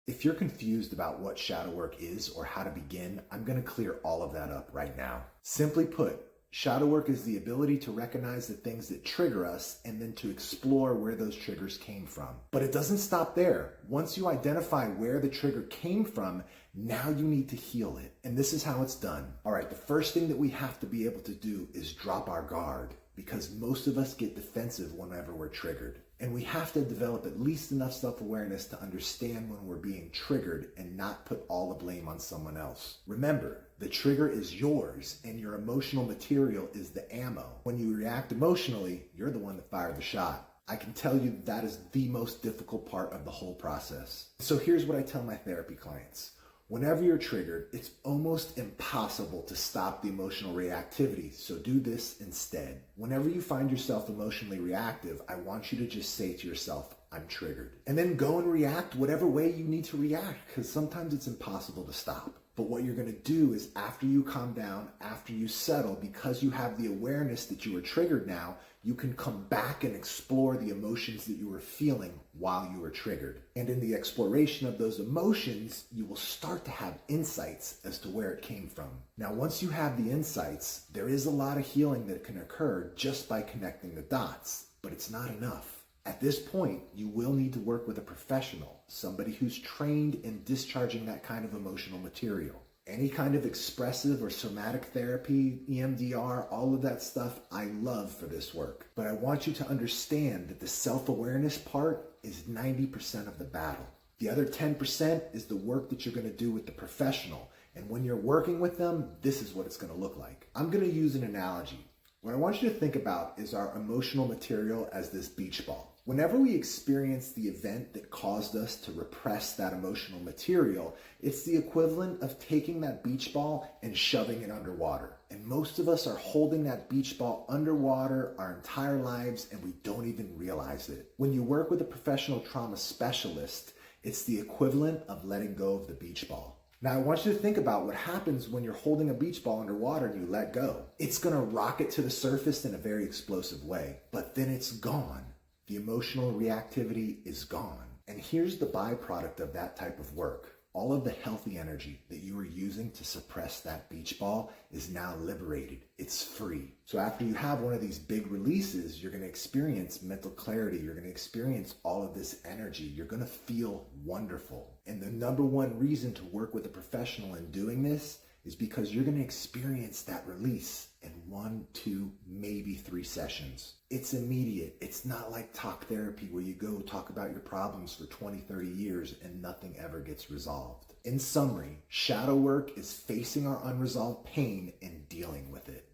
If you're confused about what shadow work is or how to begin, I'm going to clear all of that up right now. Simply put, shadow work is the ability to recognize the things that trigger us and then to explore where those triggers came from. But it doesn't stop there. Once you identify where the trigger came from, now you need to heal it. And this is how it's done. All right, the first thing that we have to be able to do is drop our guard, because most of us get defensive whenever we're triggered. And we have to develop at least enough self-awareness to understand when we're being triggered and not put all the blame on someone else. Remember, the trigger is yours and your emotional material is the ammo. When you react emotionally, you're the one that fired the shot. I can tell you that is the most difficult part of the whole process. So here's what I tell my therapy clients. Whenever you're triggered, it's almost impossible to stop the emotional reactivity, so do this instead. Whenever you find yourself emotionally reactive, I want you to just say to yourself, I'm triggered. And then go and react whatever way you need to react, because sometimes it's impossible to stop. But what you're going to do is after you calm down, after you settle, because you have the awareness that you were triggered now, you can come back and explore the emotions that you were feeling while you were triggered. And in the exploration of those emotions, you will start to have insights as to where it came from. Now, once you have the insights, there is a lot of healing that can occur just by connecting the dots, but it's not enough. At this point, you will need to work with a professional, somebody who's trained in discharging that kind of emotional material. Any kind of expressive or somatic therapy, EMDR, all of that stuff, I love for this work. But I want you to understand that the self-awareness part is 90% of the battle. The other 10% is the work that you're going to do with the professional. And when you're working with them, this is what it's going to look like. I'm going to use an analogy. What I want you to think about is our emotional material as this beach ball. Whenever we experience the event that caused us to repress that emotional material, it's the equivalent of taking that beach ball and shoving it underwater. And most of us are holding that beach ball underwater our entire lives and we don't even realize it. When you work with a professional trauma specialist, it's the equivalent of letting go of the beach ball. Now, I want you to think about what happens when you're holding a beach ball underwater and you let go. It's going to rocket to the surface in a very explosive way, but then it's gone. The emotional reactivity is gone. And here's the byproduct of that type of work. All of the healthy energy that you were using to suppress that beach ball is now liberated. It's free. So after you have one of these big releases, you're going to experience mental clarity. You're going to experience all of this energy. You're going to feel wonderful. And the number one reason to work with a professional in doing this is because you're going to experience that release in 1, 2, maybe 3 sessions. It's immediate. It's not like talk therapy where you go talk about your problems for 20, 30 years and nothing ever gets resolved. In summary, shadow work is facing our unresolved pain and dealing with it.